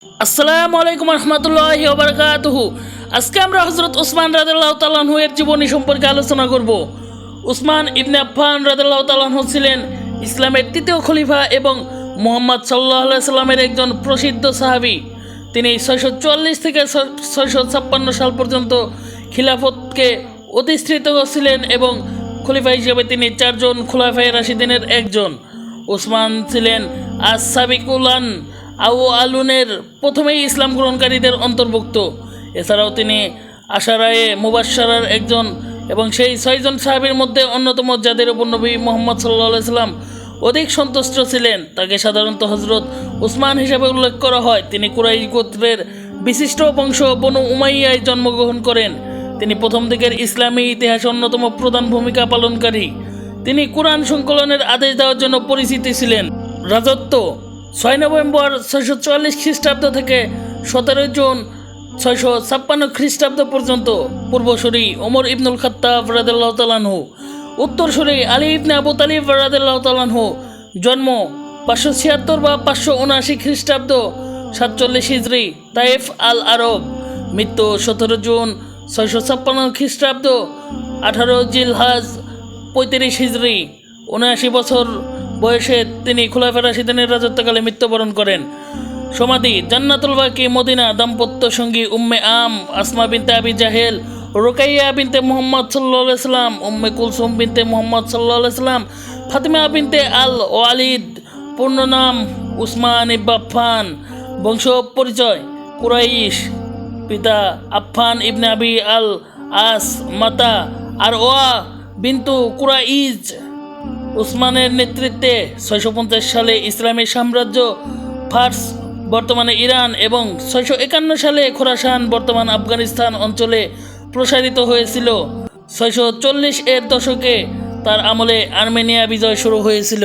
আসসালামু আলাইকুম রহমতুল্লাহি ওয়া বারাকাতুহু। আজকে আমরা হযরত ওসমান রাদিয়াল্লাহু তাআলা আনহু এর জীবনী সম্পর্কে আলোচনা করব। উসমান ইবনে আফফান রাদিয়াল্লাহু তাআলা আনহু ছিলেন ইসলামের তৃতীয় খলিফা এবং মুহাম্মদ সাল্লাল্লাহু আলাইহি সাল্লামের একজন প্রসিদ্ধ সাহাবী। তিনি 644 থেকে 656 সাল পর্যন্ত খিলাফতকে অধিষ্ঠিত ছিলেন এবং খলিফা হিসেবে তিনি 4 জন খুলাফায়ে রাশিদিনের একজন। ওসমান ছিলেন আস-সাবিকুলান আউয়ালুনের প্রথমেই ইসলাম গ্রহণকারীদের অন্তর্ভুক্ত। এছাড়াও তিনি আশারায়ে মুবাশশারার একজন এবং সেই 6 জন সাহাবীর মধ্যে অন্যতম যাদের উপর নবী মুহাম্মদ সাল্লাল্লাহু আলাইহি সাল্লাম অধিক সন্তুষ্ট ছিলেন। তাকে সাধারণত হযরত উসমান হিসেবে উল্লেখ করা হয়। তিনি কুরাইশ গোত্রের বিশিষ্ট বংশ বনু উমাইয়ায় জন্মগ্রহণ করেন। তিনি প্রথম দিকের ইসলামী ইতিহাসে অন্যতম প্রধান ভূমিকা পালনকারী। তিনি কুরআন সংকলনের আদেশ দেওয়ার জন্য পরিচিত ছিলেন। রাজত্ব 6 নভেম্বর 644 খ্রিস্টাব্দ থেকে 17 জুন 656 খ্রিস্টাব্দ পর্যন্ত। পূর্বসূরি ওমর ইবনুল খাত্তাব রাদিয়াল্লাহু তাআলা আনহু। উত্তরসূরি আলী ইবনে আবু তালিব রাদিয়াল্লাহু তাআলা আনহু। জন্ম 576 বা 579 খ্রিস্টাব্দ 47 হিজরি, তায়েফ আল আরব। মৃত্যু 17 জুন 656 খ্রিস্টাব্দ 18 জিলহাজ 35 হিজরি। 79 বছর বয়সে তিনি খুলাফায়ে রাশিদিনের রাজত্বকালে মৃত্যুবরণ করেন। সমাধি জান্নাতুল বাকি, মদিনা। দাম্পত্য সঙ্গী উম্মে আম আসমা বিনতে আবি জাহেল, রুকাইয়া বিনতে মুহাম্মদ সাল্লাল্লাহু আলাইহি সাল্লাম, উম্মে কুলসুম বিনতে মুহাম্মদ সাল্লাল্লাহু আলাইহি সাল্লাম, ফাতিমা বিনতে আল ওয়ালিদ। পূর্ণ নাম উসমান ইবনে আফফান। বংশ পরিচয় কুরাইশ। পিতা আফফান ইবনে আবি আল আস, মাতা আরওয়া বিনতু কুরাইজ। উসমানের নেতৃত্বে 650 সালে ইসলামী সাম্রাজ্য ফার্স বর্তমানে ইরান এবং 651 সালে খোরাসান বর্তমান আফগানিস্তান অঞ্চলে প্রসারিত হয়েছিল। 640 এর দশকে তার আমলে আর্মেনিয়া বিজয় শুরু হয়েছিল।